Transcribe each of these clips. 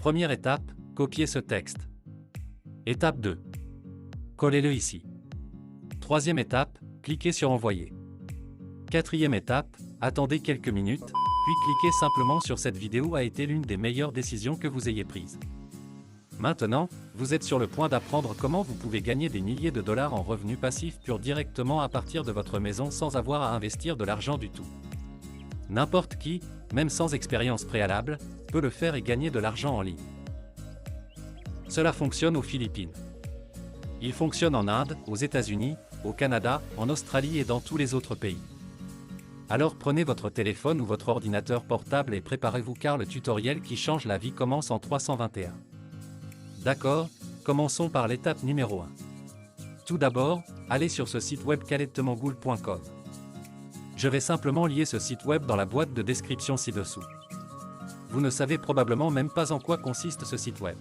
Première étape, copiez ce texte. Étape 2. Collez-le ici. Troisième étape, cliquez sur Envoyer. Quatrième étape, attendez quelques minutes, puis cliquez simplement sur cette vidéo a été l'une des meilleures décisions que vous ayez prises. Maintenant, vous êtes sur le point d'apprendre comment vous pouvez gagner des milliers de dollars en revenus passifs purs directement à partir de votre maison sans avoir à investir de l'argent du tout. N'importe qui, même sans expérience préalable, peut le faire et gagner de l'argent en ligne. Cela fonctionne aux Philippines. Il fonctionne en Inde, aux États-Unis, au Canada, en Australie et dans tous les autres pays. Alors prenez votre téléphone ou votre ordinateur portable et préparez-vous car le tutoriel qui change la vie commence en 321. D'accord, commençons par l'étape numéro 1. Tout d'abord, allez sur ce site web calettemangoul.com. Je vais simplement lier ce site web dans la boîte de description ci-dessous. Vous ne savez probablement même pas en quoi consiste ce site web.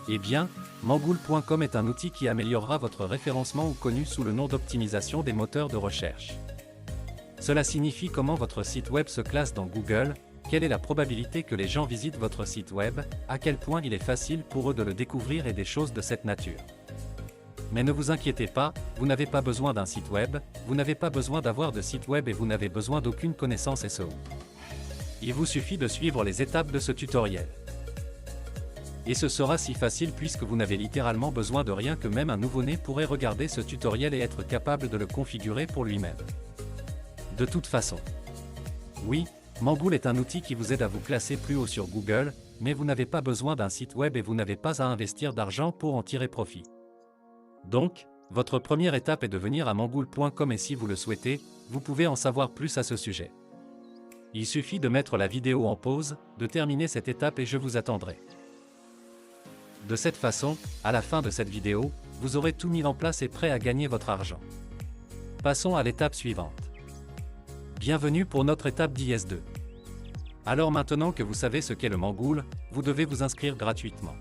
Eh bien, mangoul.com est un outil qui améliorera votre référencement ou connu sous le nom d'optimisation des moteurs de recherche. Cela signifie comment votre site web se classe dans Google, quelle est la probabilité que les gens visitent votre site web, à quel point il est facile pour eux de le découvrir et des choses de cette nature. Mais ne vous inquiétez pas, vous n'avez pas besoin d'un site web, vous n'avez pas besoin d'avoir de site web et vous n'avez besoin d'aucune connaissance SEO. Il vous suffit de suivre les étapes de ce tutoriel. Et ce sera si facile puisque vous n'avez littéralement besoin de rien que même un nouveau-né pourrait regarder ce tutoriel et être capable de le configurer pour lui-même. De toute façon. Oui, Mangoul est un outil qui vous aide à vous classer plus haut sur Google, mais vous n'avez pas besoin d'un site web et vous n'avez pas à investir d'argent pour en tirer profit. Donc, votre première étape est de venir à mangoul.com et si vous le souhaitez, vous pouvez en savoir plus à ce sujet. Il suffit de mettre la vidéo en pause, de terminer cette étape et je vous attendrai. De cette façon, à la fin de cette vidéo, vous aurez tout mis en place et prêt à gagner votre argent. Passons à l'étape suivante. Bienvenue pour notre étape d'IS2. Alors maintenant que vous savez ce qu'est le Mangoul, vous devez vous inscrire gratuitement.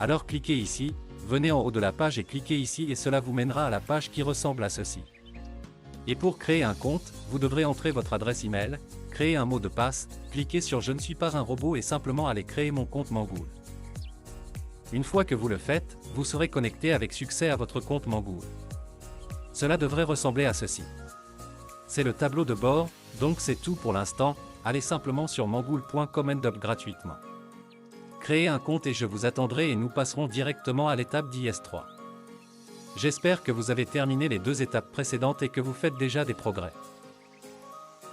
Alors cliquez ici, venez en haut de la page et cliquez ici et cela vous mènera à la page qui ressemble à ceci. Et pour créer un compte, vous devrez entrer votre adresse email, créer un mot de passe, cliquez sur Je ne suis pas un robot et simplement aller créer mon compte Mangoul. Une fois que vous le faites, vous serez connecté avec succès à votre compte Mangoul. Cela devrait ressembler à ceci. C'est le tableau de bord, donc c'est tout pour l'instant, allez simplement sur mangoul.com and up gratuitement. Créez un compte et je vous attendrai et nous passerons directement à l'étape d'IS3. J'espère que vous avez terminé les deux étapes précédentes et que vous faites déjà des progrès.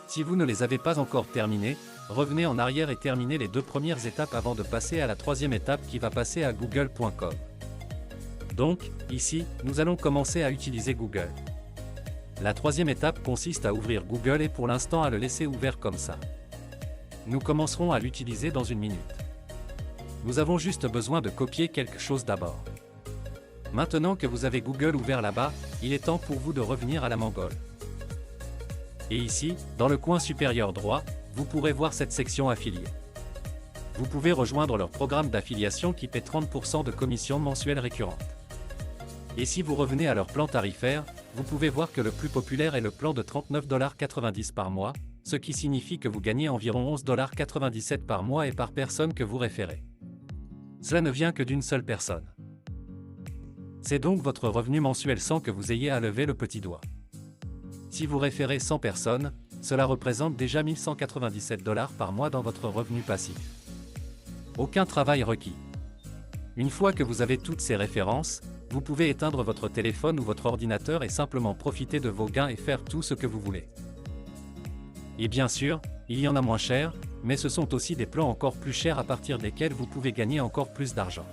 Si vous ne les avez pas encore terminées, revenez en arrière et terminez les deux premières étapes avant de passer à la troisième étape qui va passer à google.com. Donc, ici, nous allons commencer à utiliser Google. La troisième étape consiste à ouvrir Google et pour l'instant à le laisser ouvert comme ça. Nous commencerons à l'utiliser dans une minute. Nous avons juste besoin de copier quelque chose d'abord. Maintenant que vous avez Google ouvert là-bas, il est temps pour vous de revenir à la Mangole. Et ici, dans le coin supérieur droit, vous pourrez voir cette section affiliée. Vous pouvez rejoindre leur programme d'affiliation qui paie 30% de commission mensuelle récurrente. Et si vous revenez à leur plan tarifaire, vous pouvez voir que le plus populaire est le plan de 39,90$ par mois, ce qui signifie que vous gagnez environ 11,97$ par mois et par personne que vous référez. Cela ne vient que d'une seule personne. C'est donc votre revenu mensuel sans que vous ayez à lever le petit doigt. Si vous référez 100 personnes, cela représente déjà 1197$ par mois dans votre revenu passif. Aucun travail requis. Une fois que vous avez toutes ces références, vous pouvez éteindre votre téléphone ou votre ordinateur et simplement profiter de vos gains et faire tout ce que vous voulez. Et bien sûr, il y en a moins cher, mais ce sont aussi des plans encore plus chers à partir desquels vous pouvez gagner encore plus d'argent.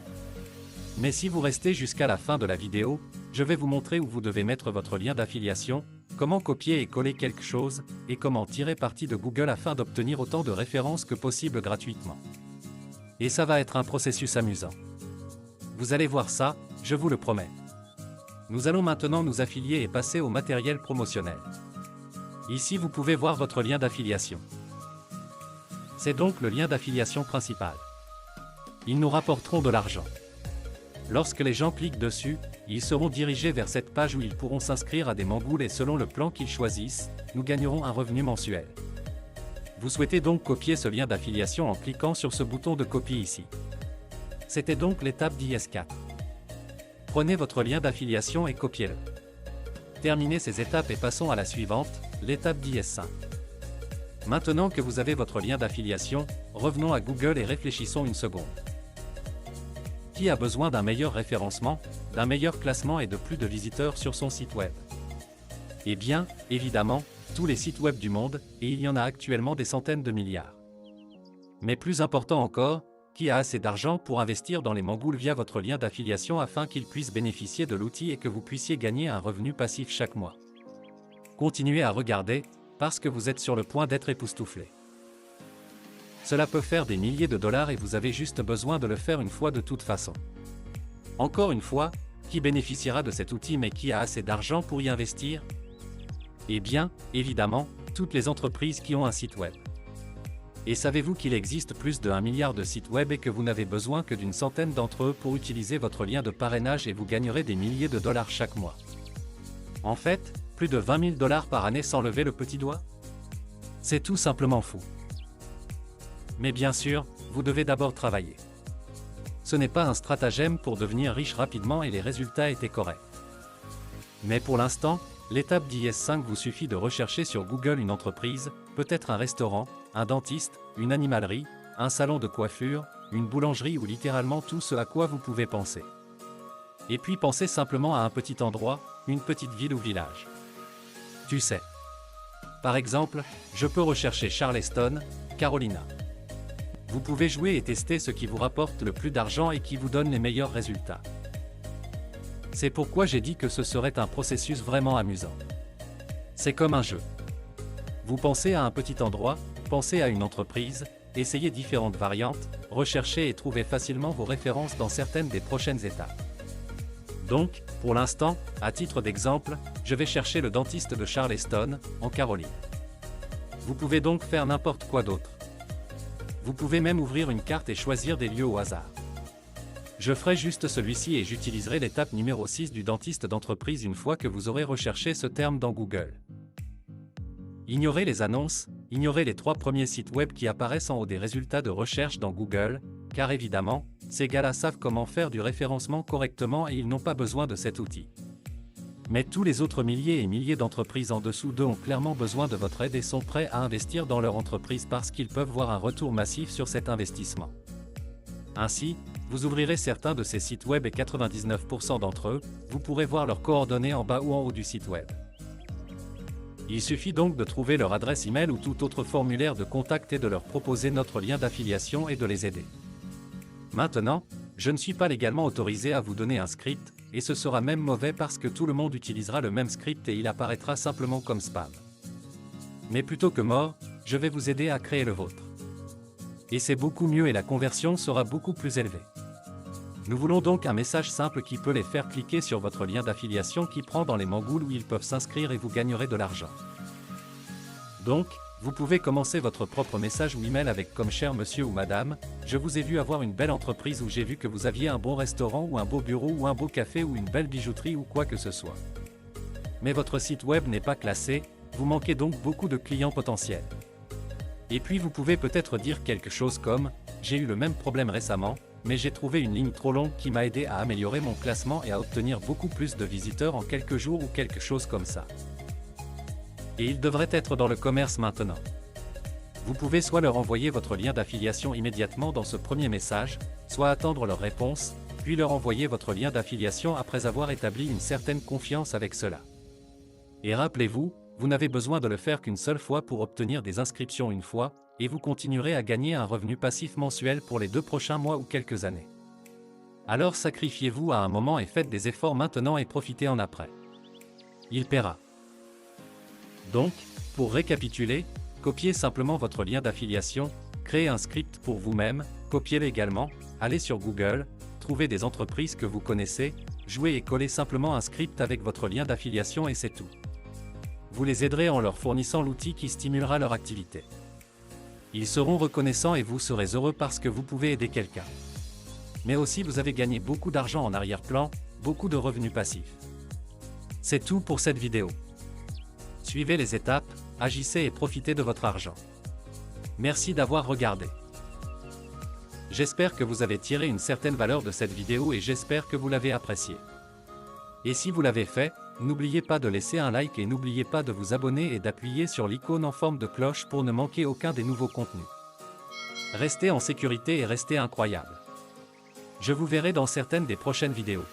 Mais si vous restez jusqu'à la fin de la vidéo, je vais vous montrer où vous devez mettre votre lien d'affiliation, comment copier et coller quelque chose, et comment tirer parti de Google afin d'obtenir autant de références que possible gratuitement. Et ça va être un processus amusant. Vous allez voir ça, je vous le promets. Nous allons maintenant nous affilier et passer au matériel promotionnel. Ici vous pouvez voir votre lien d'affiliation. C'est donc le lien d'affiliation principal. Ils nous rapporteront de l'argent. Lorsque les gens cliquent dessus, ils seront dirigés vers cette page où ils pourront s'inscrire à des mangouls et selon le plan qu'ils choisissent, nous gagnerons un revenu mensuel. Vous souhaitez donc copier ce lien d'affiliation en cliquant sur ce bouton de copie ici. C'était donc l'étape d'IS4. Prenez votre lien d'affiliation et copiez-le. Terminez ces étapes et passons à la suivante, l'étape d'IS5. Maintenant que vous avez votre lien d'affiliation, revenons à Google et réfléchissons une seconde. Qui a besoin d'un meilleur référencement, d'un meilleur classement et de plus de visiteurs sur son site web? Eh bien, évidemment, tous les sites web du monde, et il y en a actuellement des centaines de milliards. Mais plus important encore, qui a assez d'argent pour investir dans les mangoules via votre lien d'affiliation afin qu'ils puissent bénéficier de l'outil et que vous puissiez gagner un revenu passif chaque mois? Continuez à regarder, parce que vous êtes sur le point d'être époustouflé. Cela peut faire des milliers de dollars et vous avez juste besoin de le faire une fois de toute façon. Encore une fois, qui bénéficiera de cet outil mais qui a assez d'argent pour y investir? Eh bien, évidemment, toutes les entreprises qui ont un site web. Et savez-vous qu'il existe plus de 1 milliard de sites web et que vous n'avez besoin que d'une centaine d'entre eux pour utiliser votre lien de parrainage et vous gagnerez des milliers de dollars chaque mois? En fait, plus de 20 000 dollars par année sans lever le petit doigt? C'est tout simplement fou. Mais bien sûr, vous devez d'abord travailler. Ce n'est pas un stratagème pour devenir riche rapidement et les résultats étaient corrects. Mais pour l'instant, l'étape d'IS5 vous suffit de rechercher sur Google une entreprise, peut-être un restaurant, un dentiste, une animalerie, un salon de coiffure, une boulangerie ou littéralement tout ce à quoi vous pouvez penser. Et puis pensez simplement à un petit endroit, une petite ville ou village. Tu sais. Par exemple, je peux rechercher Charleston, Carolina. Vous pouvez jouer et tester ce qui vous rapporte le plus d'argent et qui vous donne les meilleurs résultats. C'est pourquoi j'ai dit que ce serait un processus vraiment amusant. C'est comme un jeu. Vous pensez à un petit endroit, pensez à une entreprise, essayez différentes variantes, recherchez et trouvez facilement vos références dans certaines des prochaines étapes. Donc, pour l'instant, à titre d'exemple, je vais chercher le dentiste de Charleston, en Caroline. Vous pouvez donc faire n'importe quoi d'autre. Vous pouvez même ouvrir une carte et choisir des lieux au hasard. Je ferai juste celui-ci et j'utiliserai l'étape numéro 6 du dentiste d'entreprise une fois que vous aurez recherché ce terme dans Google. Ignorez les annonces, ignorez les 3 premiers sites web qui apparaissent en haut des résultats de recherche dans Google, car évidemment, ces gars-là savent comment faire du référencement correctement et ils n'ont pas besoin de cet outil. Mais tous les autres milliers et milliers d'entreprises en dessous d'eux ont clairement besoin de votre aide et sont prêts à investir dans leur entreprise parce qu'ils peuvent voir un retour massif sur cet investissement. Ainsi, vous ouvrirez certains de ces sites web et 99% d'entre eux, vous pourrez voir leurs coordonnées en bas ou en haut du site web. Il suffit donc de trouver leur adresse email ou tout autre formulaire de contact et de leur proposer notre lien d'affiliation et de les aider. Maintenant, je ne suis pas légalement autorisé à vous donner un script, et ce sera même mauvais parce que tout le monde utilisera le même script et il apparaîtra simplement comme spam. Mais plutôt que mort, je vais vous aider à créer le vôtre. Et c'est beaucoup mieux et la conversion sera beaucoup plus élevée. Nous voulons donc un message simple qui peut les faire cliquer sur votre lien d'affiliation qui prend dans les mangoules où ils peuvent s'inscrire et vous gagnerez de l'argent. Donc, vous pouvez commencer votre propre message ou email avec comme cher monsieur ou madame, je vous ai vu avoir une belle entreprise ou j'ai vu que vous aviez un bon restaurant ou un beau bureau ou un beau café ou une belle bijouterie ou quoi que ce soit. Mais votre site web n'est pas classé, vous manquez donc beaucoup de clients potentiels. Et puis vous pouvez peut-être dire quelque chose comme « J'ai eu le même problème récemment, mais j'ai trouvé une ligne trop longue qui m'a aidé à améliorer mon classement et à obtenir beaucoup plus de visiteurs en quelques jours » ou quelque chose comme ça. Et ils devraient être dans le commerce maintenant. Vous pouvez soit leur envoyer votre lien d'affiliation immédiatement dans ce premier message, soit attendre leur réponse, puis leur envoyer votre lien d'affiliation après avoir établi une certaine confiance avec cela. Et rappelez-vous, vous n'avez besoin de le faire qu'une seule fois pour obtenir des inscriptions une fois, et vous continuerez à gagner un revenu passif mensuel pour les 2 prochains mois ou quelques années. Alors sacrifiez-vous à un moment et faites des efforts maintenant et profitez en après. Il paiera. Donc, pour récapituler, copiez simplement votre lien d'affiliation, créez un script pour vous-même, copiez-le également, allez sur Google, trouvez des entreprises que vous connaissez, jouez et collez simplement un script avec votre lien d'affiliation et c'est tout. Vous les aiderez en leur fournissant l'outil qui stimulera leur activité. Ils seront reconnaissants et vous serez heureux parce que vous pouvez aider quelqu'un. Mais aussi vous avez gagné beaucoup d'argent en arrière-plan, beaucoup de revenus passifs. C'est tout pour cette vidéo. Suivez les étapes, agissez et profitez de votre argent. Merci d'avoir regardé. J'espère que vous avez tiré une certaine valeur de cette vidéo et j'espère que vous l'avez appréciée. Et si vous l'avez fait, n'oubliez pas de laisser un like et n'oubliez pas de vous abonner et d'appuyer sur l'icône en forme de cloche pour ne manquer aucun des nouveaux contenus. Restez en sécurité et restez incroyables. Je vous verrai dans certaines des prochaines vidéos.